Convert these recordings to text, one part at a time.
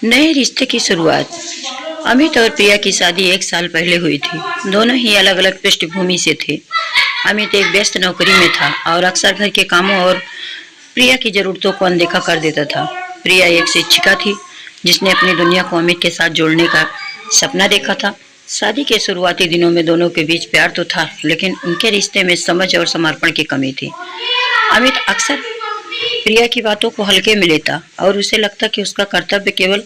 नए रिश्ते की शुरुआत। अमित और प्रिया की शादी 1 साल पहले हुई थी। दोनों ही अलग अलग पृष्ठभूमि से थे। अमित एक व्यस्त नौकरी में था और अक्सर घर के कामों और प्रिया की जरूरतों को अनदेखा कर देता था। प्रिया एक शिक्षिका थी जिसने अपनी दुनिया को अमित के साथ जोड़ने का सपना देखा था। शादी के शुरुआती दिनों में दोनों के बीच प्यार तो था, लेकिन उनके रिश्ते में समझ और समर्पण की कमी थी। अमित अक्सर प्रिया की बातों को हल्के में लेता और उसे लगता कि उसका कर्तव्य केवल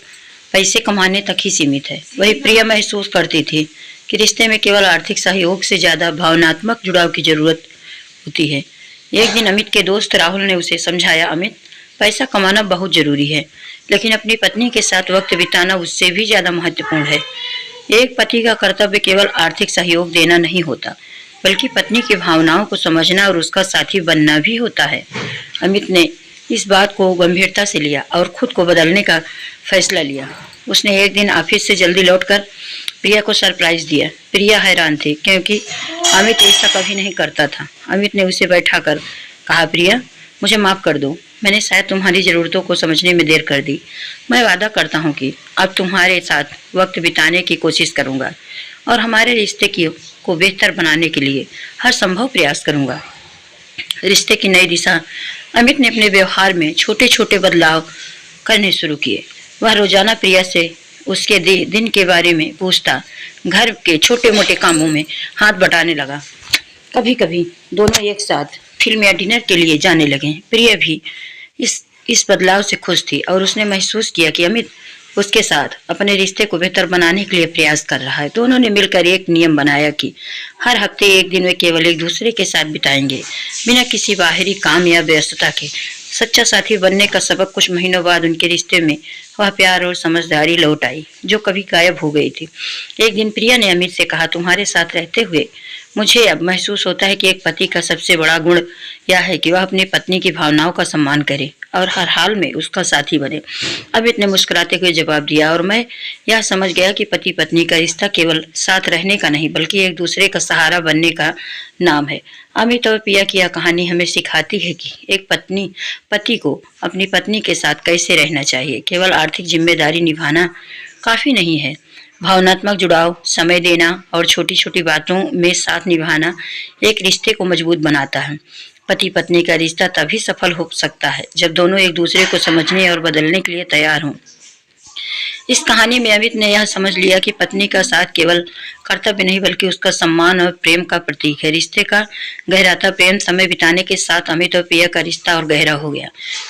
पैसे कमाने तक ही सीमित है। वही प्रिया महसूस करती थी कि रिश्ते में केवल आर्थिक सहयोग से ज्यादा भावनात्मक जुड़ाव की जरूरत होती है। एक दिन अमित के दोस्त राहुल ने उसे समझाया, अमित, पैसा कमाना बहुत जरूरी है, लेकिन अपनी पत्नी के साथ वक्त बिताना उससे भी ज्यादा महत्वपूर्ण है। एक पति का कर्तव्य केवल आर्थिक सहयोग देना नहीं होता, बल्कि पत्नी की भावनाओं को समझना और उसका साथी बनना भी होता है। अमित ने इस बात को गंभीरता से लिया और खुद को बदलने का फैसला लिया। उसने एक दिन ऑफिस से जल्दी लौटकर प्रिया को सरप्राइज दिया। प्रिया हैरान थी क्योंकि अमित ऐसा कभी नहीं करता था। अमित ने उसे बैठाकर कहा, प्रिया, मुझे माफ कर दो, मैंने शायद तुम्हारी जरूरतों को समझने में देर कर दी। मैं वादा करता हूँ कि अब तुम्हारे साथ वक्त बिताने की कोशिश करूँगा और हमारे रिश्ते को बेहतर बनाने के लिए हर संभव प्रयास करूँगा। रिश्ते की नई दिशा। अमित ने अपने व्यवहार में छोटे छोटे बदलाव करने शुरू किए। वह रोजाना प्रिया से उसके दिन के बारे में पूछता, घर के छोटे मोटे कामों में हाथ बटाने लगा। कभी कभी दोनों एक साथ फिल्म या डिनर के लिए जाने लगे। प्रिया भी इस बदलाव से खुश थी और उसने महसूस किया कि अमित उसके साथ अपने रिश्ते को बेहतर बनाने के लिए प्रयास कर रहा है। दोनों ने मिलकर एक नियम बनाया कि हर हफ्ते एक दिन वे केवल एक दूसरे के साथ बिताएंगे, बिना किसी बाहरी काम या व्यस्तता के। सच्चा साथी बनने का सबक। कुछ महीनों बाद उनके रिश्ते में वह प्यार और समझदारी लौट आई जो कभी गायब हो गई थी। एक दिन प्रिया ने अमित से कहा, तुम्हारे साथ रहते हुए मुझे अब महसूस होता है कि एक पति का सबसे बड़ा गुण यह है कि वह अपनी पत्नी की भावनाओं का सम्मान करे और हर हाल में उसका साथी बने। अमित ने मुस्कुराते हुए जवाब दिया, और मैं यह समझ गया कि पति पत्नी का रिश्ता केवल साथ रहने का नहीं, बल्कि एक दूसरे का सहारा बनने का नाम है। अमित और प्रिया की यह कहानी हमें सिखाती है कि एक पति को अपनी पत्नी के साथ कैसे रहना चाहिए। केवल आर्थिक जिम्मेदारी निभाना काफी नहीं है। भावनात्मक जुड़ाव, समय देना और छोटी छोटी बातों में साथ निभाना एक रिश्ते को मजबूत बनाता है। पति पत्नी का रिश्ता तभी सफल हो सकता है जब दोनों एक दूसरे को समझने और बदलने के लिए तैयार हों। इस कहानी में अमित ने यह समझ लिया कि पत्नी का साथ केवल कर्तव्य नहीं, बल्कि उसका सम्मान और प्रेम का प्रतीक है। रिश्ते का गहराता प्रेम समय बिताने के साथ अमित और प्रिया का रिश्ता और गहरा हो गया।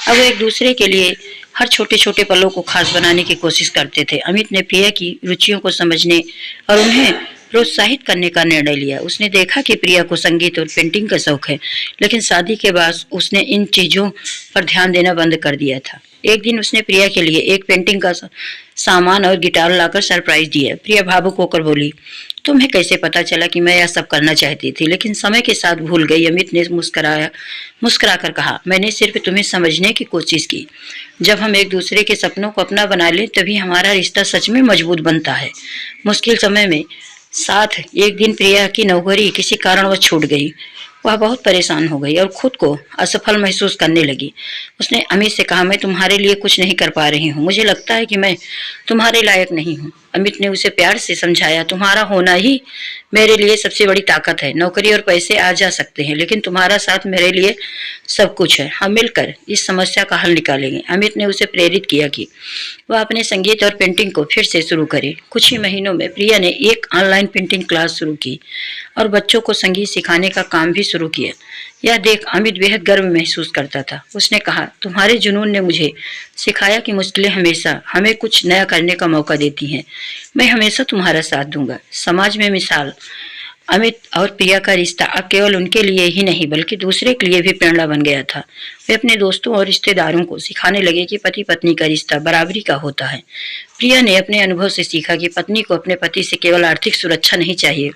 अब वो एक दूसरे के लिए हर छोटे छोटे पलों को खास बनाने की कोशिश करते थे। अमित ने प्रिया की रुचियों को समझने और उन्हें प्रोत्साहित करने का निर्णय लिया। उसने देखा कि प्रिया को संगीत और पेंटिंग का शौक है, लेकिन शादी के बाद उसने इन चीजों पर ध्यान देना बंद कर दिया था। एक दिन उसने प्रिया के लिए एक पेंटिंग का सामान और गिटार लाकर सरप्राइज दिया। प्रिया भावुक होकर बोली, तुम्हें कैसे पता चला कि मैं यह सब करना चाहती थी, लेकिन समय के साथ भूल गई। अमित ने मुस्कुराकर कहा, मैंने सिर्फ तुम्हें समझने की कोशिश की। जब हम एक दूसरे के सपनों को अपना बना लें तभी हमारा रिश्ता सच में मजबूत बनता है। मुश्किल समय में साथ। एक दिन प्रिया की नौकरी किसी कारणवश छूट गई। वह बहुत परेशान हो गई और खुद को असफल महसूस करने लगी। उसने अमित से कहा, मैं तुम्हारे लिए कुछ नहीं कर पा रही हूँ, मुझे लगता है कि मैं तुम्हारे लायक नहीं हूँ। अमित ने उसे प्यार से समझाया, तुम्हारा होना ही मेरे लिए सबसे बड़ी ताकत है। नौकरी और पैसे आ जा सकते हैं, लेकिन तुम्हारा साथ मेरे लिए सब कुछ है। हम मिलकर इस समस्या का हल निकालेंगे। अमित ने उसे प्रेरित किया कि वह अपने संगीत और पेंटिंग को फिर से शुरू करे। कुछ ही महीनों में प्रिया ने एक ऑनलाइन पेंटिंग क्लास शुरू की और बच्चों को संगीत सिखाने का काम भी शुरू किया। यह देख अमित बेहद गर्व महसूस करता था। उसने कहा, तुम्हारे जुनून ने मुझे सिखाया कि मुश्किलें हमेशा हमें कुछ नया करने का मौका देती हैं। मैं हमेशा तुम्हारा साथ दूंगा। समाज में मिसाल। अमित और प्रिया का रिश्ता अब केवल उनके लिए ही नहीं, बल्कि दूसरे के लिए भी प्रेरणा बन गया था। वे अपने दोस्तों और रिश्तेदारों को सिखाने लगे कि पति पत्नी का रिश्ता बराबरी का होता है। प्रिया ने अपने अनुभव से सीखा कि पत्नी को अपने पति से केवल आर्थिक सुरक्षा नहीं चाहिए,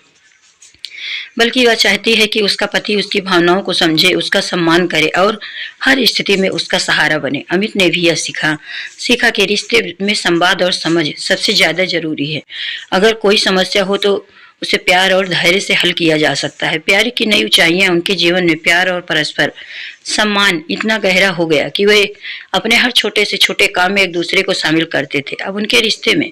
बल्कि वह चाहती है कि उसका पति उसकी भावनाओं को समझे, उसका सम्मान करे और हर स्थिति में उसका सहारा बने। अमित ने भी यह सीखा कि रिश्ते में संवाद और समझ सबसे ज्यादा जरूरी है। अगर कोई समस्या हो तो उसे प्यार और धैर्य से हल किया जा सकता है। प्यार की नई ऊंचाइयां उनके जीवन में प्यार और परस्पर सम्मान इतना गहरा हो गया कि वे अपने हर छोटे से छोटे काम में एक दूसरे को शामिल करते थे। अब उनके रिश्ते में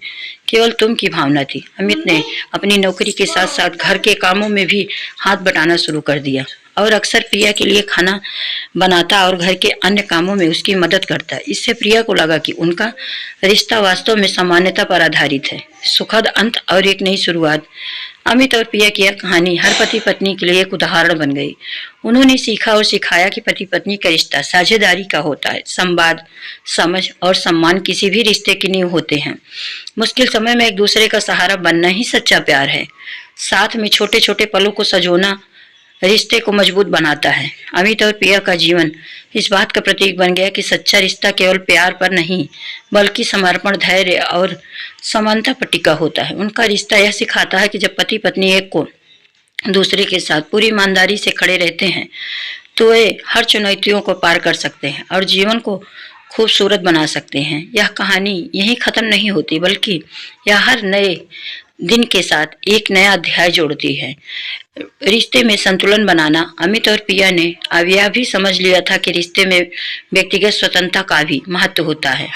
केवल तुम की भावना थी। अमित ने अपनी नौकरी के साथ साथ घर के कामों में भी हाथ बटाना शुरू कर दिया और अक्सर प्रिया के लिए खाना बनाता और घर के अन्य कामों में उसकी मदद करता। इससे प्रिया को लगा कि उनका रिश्ता वास्तव में सामान्यता पर आधारित है। सुखद अंत और एक नई शुरुआत। अमित और प्रिया की यह कहानी हर पति पत्नी के लिए एक उदाहरण बन गई। उन्होंने सीखा और सिखाया कि पति पत्नी का रिश्ता साझेदारी का होता है। संवाद, समझ और सम्मान किसी भी रिश्ते की नींव होते हैं। मुश्किल समय में एक दूसरे का सहारा बनना ही सच्चा प्यार है। साथ में छोटे छोटे पलों को सजोना रिश्ते को मजबूत बनाता है। अमित और प्रिया का जीवन इस बात का प्रतीक बन गया कि सच्चा रिश्ता केवल प्यार पर नहीं बल्कि समर्पण, धैर्य और समानता पर टिका होता है। उनका रिश्ता यह सिखाता है कि जब पति पत्नी एक को दूसरे के साथ पूरी ईमानदारी से खड़े रहते हैं तो वे हर चुनौतियों को पार कर सकते हैं और जीवन को खूबसूरत बना सकते हैं। यह कहानी यहीं खत्म नहीं होती बल्कि यह हर नए दिन के साथ एक नया अध्याय जोड़ती है। रिश्ते में संतुलन बनाना। अमित और प्रिया ने अब यह भी समझ लिया था कि रिश्ते में व्यक्तिगत स्वतंत्रता का भी महत्व होता है।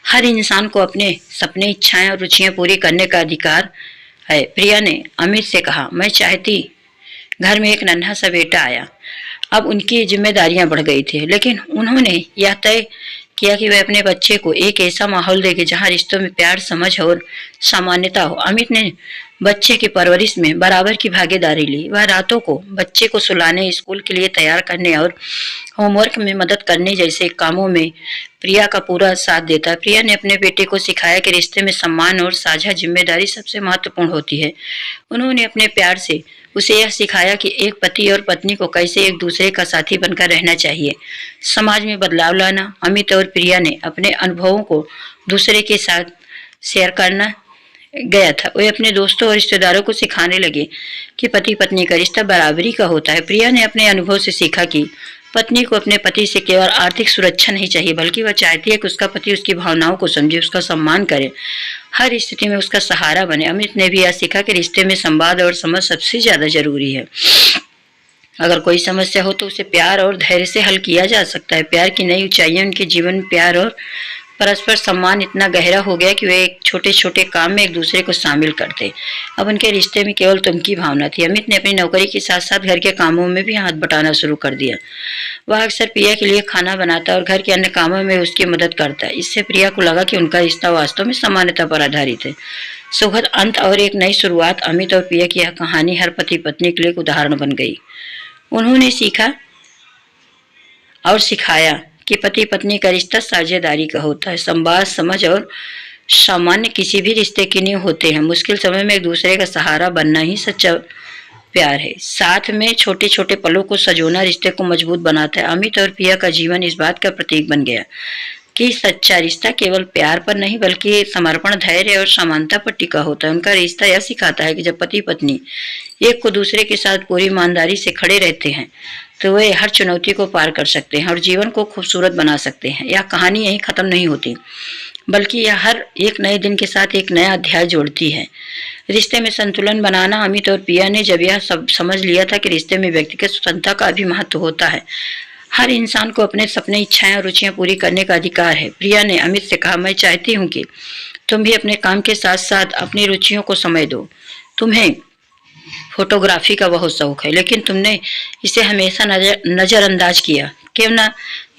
हर इंसान को अपने सपने, इच्छाएं और रुचियां पूरी करने का अधिकार है। प्रिया ने अमित से कहा, मैं चाहती। घर में एक नन्हा सा बेटा आया। अब उनकी जिम्मेदारियां बढ़ गई थी, लेकिन उन्होंने यह तय किया कि वह अपने बच्चे को एक ऐसा माहौल देंगे जहां रिश्तों में प्यार, समझ और सामान्यता हो। अमित ने बच्चे की परवरिश में बराबर की भागीदारी ली। वह रातों को बच्चे को सुलाने, स्कूल के लिए तैयार करने और होमवर्क में मदद करने जैसे कामों में प्रिया का पूरा साथ देता। प्रिया ने अपने बेटे को सिखाया कि रिश्ते में सम्मान और साझा जिम्मेदारी सबसे महत्वपूर्ण होती है। उन्होंने अपने प्यार से उसे यह सिखाया कि एक पति और पत्नी को कैसे एक दूसरे का साथी बनकर रहना चाहिए। समाज में बदलाव लाना। अमित और प्रिया ने अपने अनुभवों को दूसरे के साथ शेयर करना गया था। वे अपने दोस्तों और रिश्तेदारों को सिखाने लगे कि पति पत्नी का रिश्ता बराबरी का होता है। प्रिया ने अपने अनुभव से सीखा कि पत्नी को अपने पति से केवल आर्थिक सुरक्षा नहीं चाहिए बल्कि वह चाहती है कि उसका पति उसकी भावनाओं को समझे, उसका सम्मान करे, हर स्थिति में उसका सहारा बने। अमित ने भी यह सीखा कि रिश्ते में संवाद और समझ सबसे ज्यादा जरूरी है। अगर कोई समस्या हो तो उसे प्यार और धैर्य से हल किया जा सकता है। प्यार की नई ऊंचाइयां उनके जीवन में प्यार और परस्पर सम्मान इतना गहरा हो गया कि वे एक छोटे छोटे काम में एक दूसरे को शामिल करते। अब उनके रिश्ते में केवल तुम की भावना थी। अमित ने अपनी नौकरी के साथ साथ घर के कामों में भी हाथ बटाना शुरू कर दिया। वह अक्सर प्रिया के लिए खाना बनाता और घर के अन्य कामों में उसकी मदद करता। इससे प्रिया को लगा कि उनका रिश्ता वास्तव में समानता पर आधारित है। सुखद अंत और एक नई शुरुआत। अमित और प्रिया की यह कहानी हर पति पत्नी के लिए एक उदाहरण बन गई। उन्होंने सीखा और सिखाया कि पति पत्नी का रिश्ता साझेदारी का होता है। संवाद, समझ और सामान्य किसी भी रिश्ते की नींव होते हैं। मुश्किल समय में एक दूसरे का सहारा बनना ही सच्चा प्यार है। साथ में छोटे छोटे पलों को सजोना रिश्ते को मजबूत बनाता है। अमित और प्रिया का जीवन इस बात का प्रतीक बन गया कि सच्चा रिश्ता केवल प्यार पर नहीं बल्कि समर्पण, धैर्य और समानता पर टिका होता है। उनका रिश्ता यह सिखाता है कि जब पति पत्नी एक को दूसरे के साथ पूरी ईमानदारी से खड़े रहते हैं तो वे हर चुनौती को पार कर सकते हैं और जीवन को खूबसूरत बना सकते हैं। यह कहानी यहीं खत्म नहीं होती बल्कि यह हर एक नए दिन के साथ एक नया अध्याय जोड़ती है। रिश्ते में संतुलन बनाना। अमित और प्रिया ने जब यह सब समझ लिया था कि रिश्ते में व्यक्तिगत स्वतंत्रता का भी महत्व होता है। हर इंसान को अपने सपने, इच्छाएं और रुचियां पूरी करने का अधिकार है। प्रिया ने अमित से कहा, मैं चाहती हूँ कि तुम भी अपने काम के साथ साथ अपनी रुचियों को समय दो। तुम्हें फोटोग्राफी का बहुत शौक है लेकिन तुमने इसे हमेशा नजरअंदाज किया। क्यों ना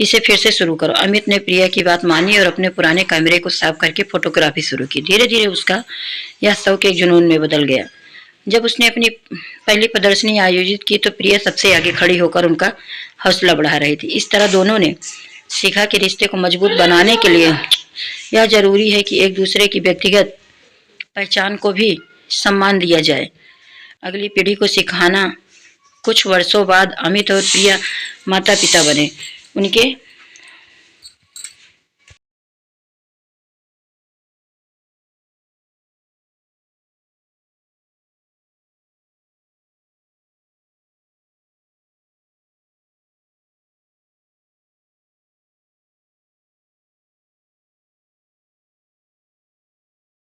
इसे फिर से शुरू करो। अमित ने प्रिया की बात मानी और अपने पुराने कैमरे को साफ करके फोटोग्राफी शुरू की। धीरे धीरे उसका यह शौक एक जुनून में बदल गया। जब उसने अपनी पहली प्रदर्शनी आयोजित की तो प्रिया सबसे आगे खड़ी होकर उनका हौसला बढ़ा रही थी। इस तरह दोनों ने सीखा कि रिश्ते को मजबूत बनाने के लिए यह जरूरी है कि एक दूसरे की व्यक्तिगत पहचान को भी सम्मान दिया जाए। अगली पीढ़ी को सिखाना। कुछ वर्षों बाद अमित और प्रिया माता पिता बने। उनके